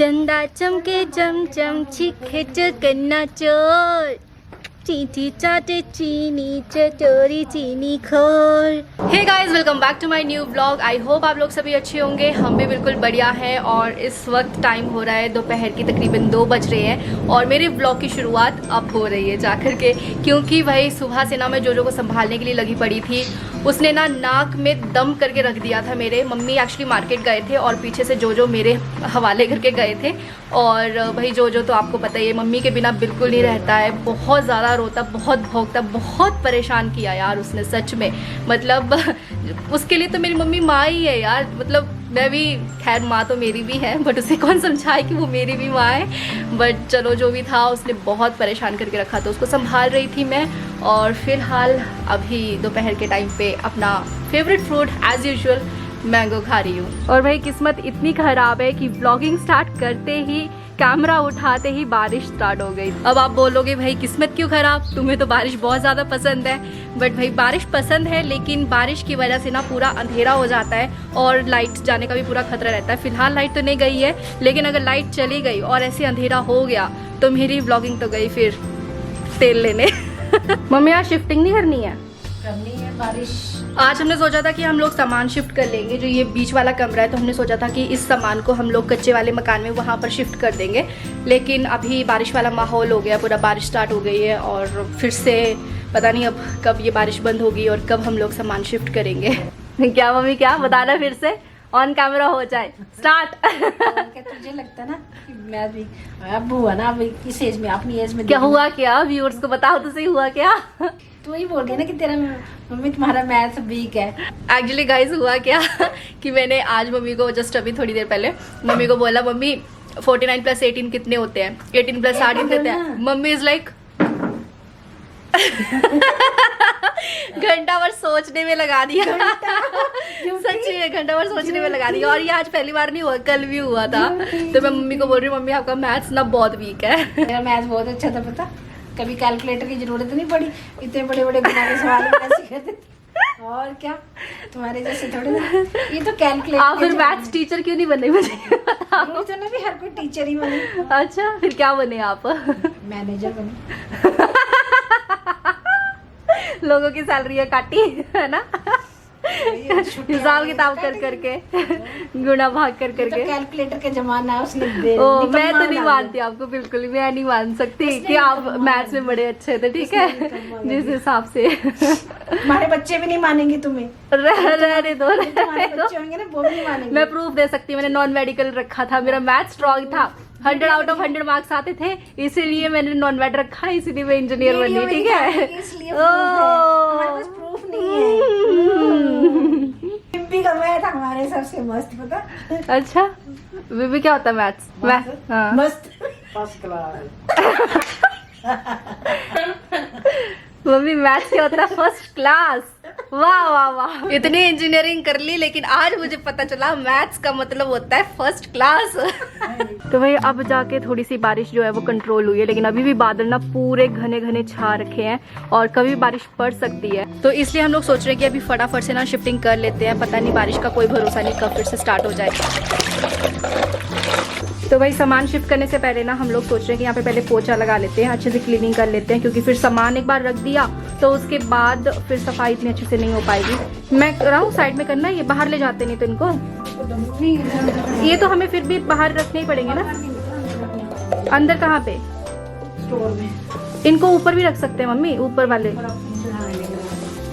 चंदा चमके चमचम छिखे चकन्ना चोर चींटी चाटे चीनी चटोरी चीनी खोर। Hey guys, welcome back to my new vlog. I hope आप लोग सभी अच्छे होंगे। हम भी बिल्कुल बढ़िया हैं और इस वक्त टाइम हो रहा है दोपहर की तकरीबन 2 बज रहे हैं और मेरे व्लॉग की शुरुआत अब हो रही है जाकर के, क्योंकि भाई सुबह से ना मैं जोजो को संभालने के लिए लगी पड़ी थी। उसने ना नाक में दम करके रख दिया था। मेरे मम्मी एक्चुअली मार्केट गए थे और पीछे से जोजो मेरे हवाले करके गए थे। और भाई जोजो तो आपको पता ही है, मम्मी के बिना बिल्कुल नहीं रहता है। बहुत ज़्यादा रोता, बहुत भौंकता, बहुत परेशान किया यार उसने सच में। मतलब उसके लिए तो मेरी मम्मी माँ ही है यार। मतलब मैं भी, खैर माँ तो मेरी भी है, बट उसे कौन समझाए कि वो मेरी भी माँ है। बट चलो जो भी था, उसने बहुत परेशान करके रखा था। उसको संभाल रही थी मैं और फिलहाल अभी दोपहर के टाइम पे अपना favourite fruit as usual mango खा रही हूँ। और भाई किस्मत इतनी ख़राब है कि व्लॉगिंग स्टार्ट करते ही, कैमरा उठाते ही बारिश स्टार्ट हो गई। अब आप बोलोगे भाई किस्मत क्यों ख़राब, तुम्हें तो बारिश बहुत ज़्यादा पसंद है। बट भाई बारिश पसंद है, लेकिन बारिश की वजह से ना पूरा अंधेरा हो जाता है और लाइट जाने का भी पूरा खतरा रहता है। फिलहाल लाइट तो नहीं गई है, लेकिन अगर लाइट चली गई और ऐसे अंधेरा हो गया तो मेरी व्लॉगिंग तो गई फिर तेल लेने। मम्मी आज शिफ्टिंग नहीं करनी है बारिश। आज हमने सोचा था कि हम लोग सामान शिफ्ट कर लेंगे। जो ये बीच वाला कमरा है, तो हमने सोचा था कि इस सामान को हम लोग कच्चे वाले मकान में वहाँ पर शिफ्ट कर देंगे। लेकिन अभी बारिश वाला माहौल हो गया, पूरा बारिश स्टार्ट हो गई है और फिर से पता नहीं अब कब ये बारिश बंद होगी और कब हम लोग सामान शिफ्ट करेंगे। क्या मम्मी, क्या बताना फिर से ऑन कैमरा हो जाए स्टार्ट। तुझे लगता ना कि मैं भी अब हुआ ना, अब इस एज में, अपनी एज में क्या हुआ, क्या व्यूअर्स को बताओ तो सही, हुआ क्या? तू ही बोल रही ना कि तेरा मम्मी तुम्हारा मैथ वीक है। एक्चुअली गाइज हुआ क्या कि मैंने आज मम्मी को जस्ट अभी थोड़ी देर पहले मम्मी को बोला, मम्मी 49 + 18 कितने होते हैं? 18 + 18 कितने हैं? मम्मी इज लाइक घंटा भर सोचने में लगा दिया। सच्ची में घंटा भर सोचने में लगा दिया। और ये आज पहली बार नहीं हुआ, कल भी हुआ था। तो मैं मम्मी को बोल रही हूँ, मम्मी आपका मैथ्स ना बहुत वीक है। मेरा मैथ्स बहुत अच्छा था, पता, कभी कैलकुलेटर की जरूरत नहीं पड़ी। इतने बड़े बड़े गुना के सवाल मैं सीख देती। और क्या, तुम्हारे जैसे थोड़े ना, ये तो कैलकुलेटर। आप फिर मैथ्स टीचर क्यों नहीं बने मुझे? तो ना भी हर कोई टीचर ही बने। अच्छा, फिर क्या बने आप? मैनेजर बने। लोगों की सैलरी काटी है ना, हिसाब किताब कर करके, गुना भाग कर करके। कैलकुलेटर के जमाना है, उसने मैं तो नहीं मानती आपको, बिल्कुल मैं नहीं मान सकती कि आप मैथ्स में बड़े अच्छे थे। ठीक है, जिस हिसाब से हमारे बच्चे भी नहीं मानेंगे तुम्हें। रहने दो, बच्चे होंगे ना, वो भी नहीं मानेंगे। मैं प्रूफ दे सकती हूँ, मैंने नॉन मेडिकल रखा था, मेरा मैथ स्ट्रॉन्ग था, 100 आउट ऑफ 100 मार्क्स आते थे, इसीलिए मैंने नॉन मेड रखा, इसीलिए मैं इंजीनियर बनी। ठीक है, इसलिए प्रूफ नहीं है। बिब्बी का मैथ हमारे सबसे मस्त, पता। अच्छा, बीबी क्या होता है मैथ्स? मस्त फर्स्ट क्लास। मम्मी मैथ्स क्या होता है? First class. वाह वाह वाह, इतनी इंजीनियरिंग कर ली, लेकिन आज मुझे पता चला मैथ्स का मतलब होता है फर्स्ट क्लास। तो भाई अब जाके थोड़ी सी बारिश जो है वो कंट्रोल हुई है, लेकिन अभी भी बादल ना पूरे घने घने छा रखे हैं और कभी बारिश पड़ सकती है। तो इसलिए हम लोग सोच रहे हैं कि अभी फटाफट से ना शिफ्टिंग कर लेते हैं। पता नहीं बारिश का कोई भरोसा नहीं, कब फिर से स्टार्ट हो जाए। तो भाई सामान शिफ्ट करने से पहले ना हम लोग सोच रहे हैं कि यहाँ पे पहले पोछा लगा लेते हैं, अच्छे से क्लीनिंग कर लेते हैं, क्योंकि फिर सामान एक बार रख दिया तो उसके बाद फिर सफाई इतनी अच्छे से नहीं हो पाएगी। मैं कर रहा हूँ साइड में करना, ये बाहर ले जाते नहीं तो इनको, ये तो हमें फिर भी बाहर रखने ही पड़ेंगे ना। अंदर कहाँ पे? स्टोर में। इनको ऊपर भी रख सकते हैं मम्मी, ऊपर वाले।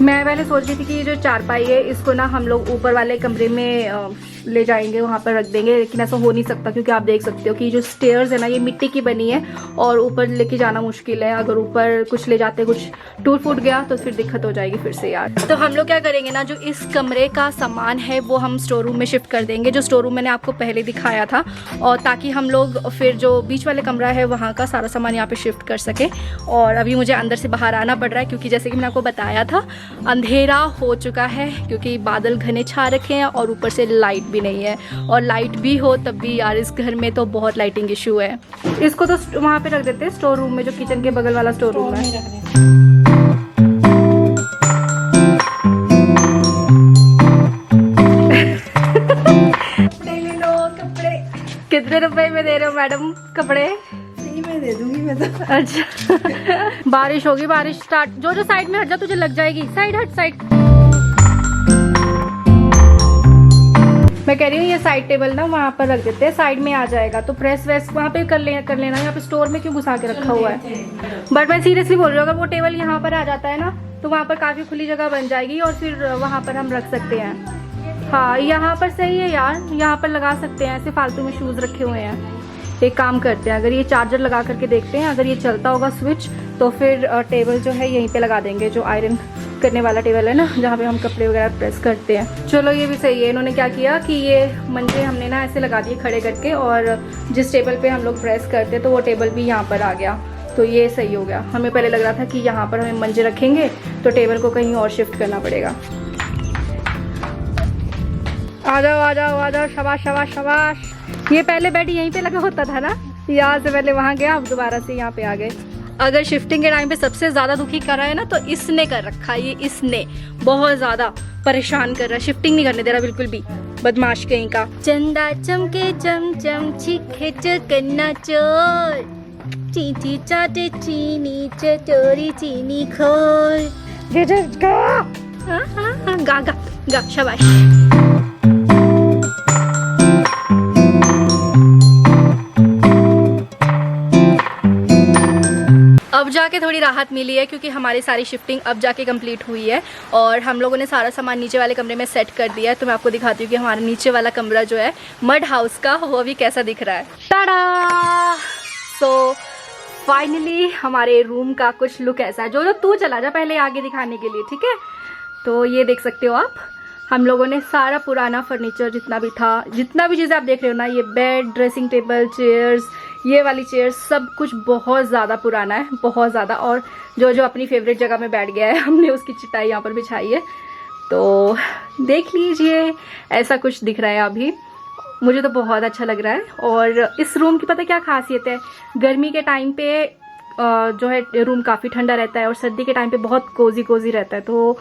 मैं पहले सोच रही थी कि ये जो चारपाई है इसको ना हम लोग ऊपर वाले कमरे में ले जाएंगे, वहाँ पर रख देंगे, लेकिन ऐसा हो नहीं सकता क्योंकि आप देख सकते हो कि जो स्टेयर्स है ना ये मिट्टी की बनी है और ऊपर लेके जाना मुश्किल है। अगर ऊपर कुछ ले जाते, कुछ टूट फूट गया तो फिर दिक्कत हो जाएगी फिर से यार। तो हम लोग क्या करेंगे ना, जो इस कमरे का सामान है वो हम स्टोर रूम में शिफ्ट कर देंगे, जो स्टोर रूम मैंने आपको पहले दिखाया था, और ताकि हम लोग फिर जो बीच वाले कमरा है वहाँ का सारा सामान यहाँ पे शिफ्ट कर सके। और अभी मुझे अंदर से बाहर आना पड़ रहा है क्योंकि जैसे कि मैंने आपको बताया था अंधेरा हो चुका है, क्योंकि बादल घने छा रखे हैं और ऊपर से लाइट भी नहीं है। और लाइट भी हो तब भी यार इस घर में तो बहुत लाइटिंग इशू है। इसको तो वहाँ पे रख देते हैं स्टोर रूम में, जो किचन के बगल वाला स्टोर रूम है। कितने रुपए में दे रहे हो मैडम कपड़े? फ्री में दे दूंगी मैं तो। अच्छा बारिश होगी, बारिश स्टार्ट। जो साइड में हट जा, तुझे लग जाएगी। साइड हट, साइड। मैं कह रही हूँ ये साइड टेबल ना वहाँ पर रख देते हैं, साइड में आ जाएगा तो प्रेस वेस वहाँ पे कर लेना। यहाँ पे स्टोर में क्यों घुसा के रखा हुआ है? बट मैं सीरियसली बोल रही हूँ, अगर वो टेबल यहाँ पर आ जाता है ना तो वहाँ पर काफ़ी खुली जगह बन जाएगी और फिर वहाँ पर हम रख सकते हैं। हाँ यहाँ पर सही है यार, यहाँ पर लगा सकते हैं। ऐसे फालतू में शूज़ रखे हुए हैं। एक काम करते हैं, अगर ये चार्जर लगा करके देखते हैं, अगर ये चलता होगा स्विच तो फिर टेबल जो है यहीं पे लगा देंगे, जो आयरन करने वाला टेबल है ना, जहाँ पे हम कपड़े वगैरह प्रेस करते हैं। चलो ये भी सही है। इन्होंने क्या किया कि ये मंजे हमने ना ऐसे लगा दिए खड़े करके, और जिस टेबल पे हम लोग प्रेस करते तो वो टेबल भी यहाँ पर आ गया, तो ये सही हो गया। हमें पहले लग रहा था कि यहाँ पर हमें मंजे रखेंगे तो टेबल को कहीं और शिफ्ट करना पड़ेगा। आ जाओ आ जाओ आ जाओ, शाबाश शाबाश शाबाश। ये पहले बेड यहीं पे लगा होता था ना, यहाँ से पहले वहाँ गया, अब दोबारा से यहाँ पे आ गए। अगर शिफ्टिंग के टाइम पे सबसे ज़्यादा दुखी कर रहा है ना तो इसने कर रखा है। ये इसने बहुत ज़्यादा परेशान कर रहा है, शिफ्टिंग नहीं करने दे रहा बिल्कुल भी, बदमाश कहीं का। चंदा चमके चमचम छिखे चकन्ना चोर, चींटी चाटे चीनी चटोरी चीनी खोर। गा गा गा, शाबाश। अब जाके थोड़ी राहत मिली है क्योंकि हमारी सारी शिफ्टिंग अब जाके कंप्लीट हुई है और हम लोगों ने सारा सामान नीचे वाले कमरे में सेट कर दिया है। तो मैं आपको दिखाती हूँ कि हमारा नीचे वाला कमरा जो है मड हाउस का, वो अभी कैसा दिख रहा है। टाडा! सो फाइनली हमारे रूम का कुछ लुक ऐसा है। जो तू चला जा पहले आगे दिखाने के लिए, ठीक है? तो ये देख सकते हो आप, हम लोगों ने सारा पुराना फर्नीचर जितना भी था, जितना भी चीज़ें आप देख रहे हो ना, ये बेड, ड्रेसिंग टेबल, चेयर्स, ये वाली चेयर्स, सब कुछ बहुत ज़्यादा पुराना है, बहुत ज़्यादा। और जो जो अपनी फेवरेट जगह में बैठ गया है, हमने उसकी चटाई यहाँ पर बिछाई है। तो देख लीजिए, ऐसा कुछ दिख रहा है अभी। मुझे तो बहुत अच्छा लग रहा है। और इस रूम की पता क्या खासियत है, गर्मी के टाइम पे जो है रूम काफ़ी ठंडा रहता है और सर्दी के टाइम पे बहुत कोजी कोजी रहता है। तो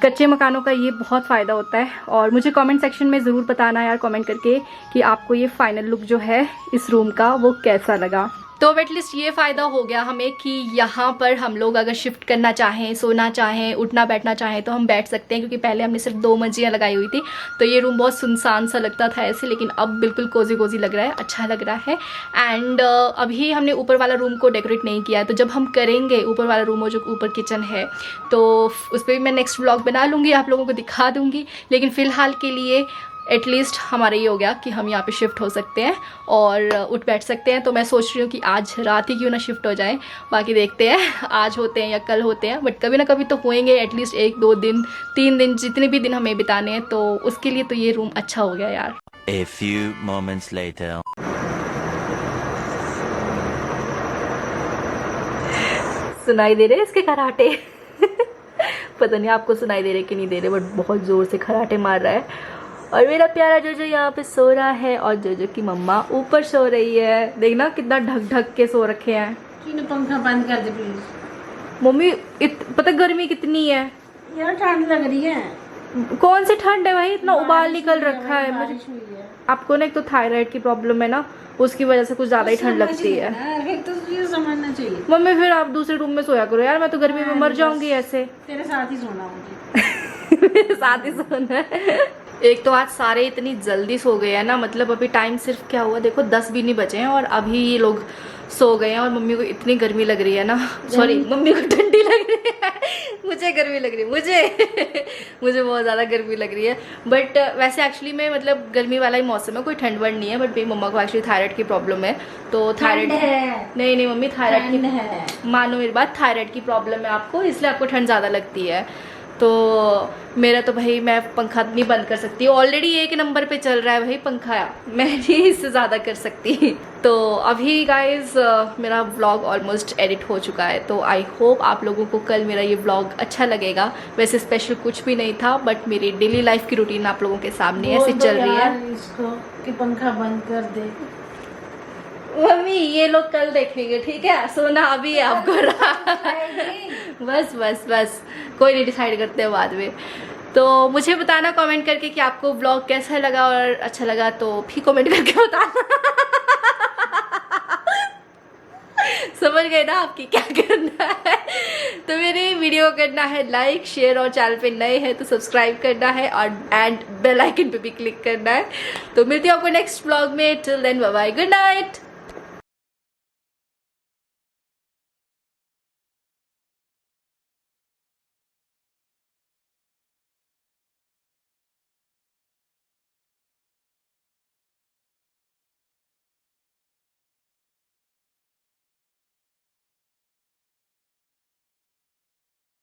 कच्चे मकानों का ये बहुत फ़ायदा होता है। और मुझे कमेंट सेक्शन में ज़रूर बताना यार, कमेंट करके कि आपको ये फाइनल लुक जो है इस रूम का वो कैसा लगा। तो एटलीस्ट ये फ़ायदा हो गया हमें कि यहाँ पर हम लोग अगर शिफ्ट करना चाहें, सोना चाहें, उठना बैठना चाहें तो हम बैठ सकते हैं। क्योंकि पहले हमने सिर्फ 2 मंजियाँ लगाई हुई थी तो ये रूम बहुत सुनसान सा लगता था ऐसे, लेकिन अब बिल्कुल कोजी कोजी लग रहा है, अच्छा लग रहा है। एंड अभी हमने ऊपर वाला रूम को डेकोरेट नहीं किया है, तो जब हम करेंगे ऊपर वाला रूम, जो ऊपर किचन है, तो उस पर भी मैं नेक्स्ट व्लॉग बना लूँगी, आप लोगों को दिखा दूँगी। लेकिन फ़िलहाल के लिए एटलीस्ट हमारा ये हो गया कि हम यहाँ पे शिफ्ट हो सकते हैं और उठ बैठ सकते हैं। तो मैं सोच रही हूँ कि आज रात ही क्यों ना शिफ्ट हो जाए, बाकी देखते हैं आज होते हैं या कल होते हैं, बट कभी ना कभी तो होएंगे। एटलीस्ट 1, 2 दिन, 3 दिन, जितने भी दिन हमें बिताने हैं, तो उसके लिए तो ये रूम अच्छा हो गया यार। A few moments later. सुनाई दे रहे हैं इसके खराटे पता नहीं आपको सुनाई दे रहे कि नहीं दे रहे, बट बहुत ज़ोर से खराटे मार रहा है। और मेरा प्यारा जोजो यहाँ पे सो रहा है और जोजो की मम्मा ऊपर सो रही है। देखना कितना ढक ढक के सो रखे हैं। पंखा बंद कर दे प्लीज मम्मी, पता गर्मी कितनी है यार, ठंड लग रही है। कौन सी ठंड है भाई, इतना उबाल निकल रखा है मुझे। आपको ना एक तो थायराइड की प्रॉब्लम है ना, उसकी वजह से कुछ ज़्यादा ही ठंड लगती है। तो ये समझना चाहिए। मम्मी फिर आप दूसरे रूम में सोया करो यार, मैं तो गर्मी में मर जाऊंगी ऐसे। तेरे साथ ही सोना मुझे मेरे साथ ही सोना है। एक तो आज सारे इतनी जल्दी सो गए हैं ना, मतलब अभी टाइम सिर्फ क्या हुआ देखो 10 भी नहीं बजे हैं और अभी ये लोग सो गए हैं। और मम्मी को इतनी गर्मी लग रही है ना, सॉरी मम्मी को ठंडी लग रही है मुझे गर्मी लग रही है, मुझे बहुत ज़्यादा गर्मी लग रही है। बट वैसे एक्चुअली में मतलब गर्मी वाला ही मौसम है, कोई ठंड वंड नहीं है। बट मेरी मम्मा को एक्चुअली थायराइड की प्रॉब्लम है, तो थायराइड नहीं मम्मी, थायराइड की है, मानो मेरी बात, थायराइड की प्रॉब्लम है आपको, इसलिए आपको ठंड ज़्यादा लगती है। तो मेरा तो भाई मैं पंखा नहीं बंद कर सकती, ऑलरेडी 1 नंबर पे चल रहा है भाई पंखा, मैं नहीं इससे ज़्यादा कर सकती। तो अभी गाइज मेरा व्लॉग ऑलमोस्ट एडिट हो चुका है, तो आई होप आप लोगों को कल मेरा ये व्लॉग अच्छा लगेगा। वैसे स्पेशल कुछ भी नहीं था, बट मेरी डेली लाइफ की रूटीन आप लोगों के सामने ऐसे चल रही है। इसको कि पंखा बंद कर दे। मम्मी ये लोग कल देखेंगे, ठीक है? सोना अभी आपको बस कोई नहीं, डिसाइड करते हैं बाद में। तो मुझे बताना कमेंट करके कि आपको व्लॉग कैसा लगा, और अच्छा लगा तो भी कमेंट करके बताना समझ गए ना आपकी क्या करना है। तो मेरे वीडियो को करना है लाइक, शेयर और चैनल पे नए हैं तो सब्सक्राइब करना है और एंड बेल आइकन पे भी क्लिक करना है। तो मिलती हूँ आपको नेक्स्ट व्लॉग में। Till then bye bye, good night.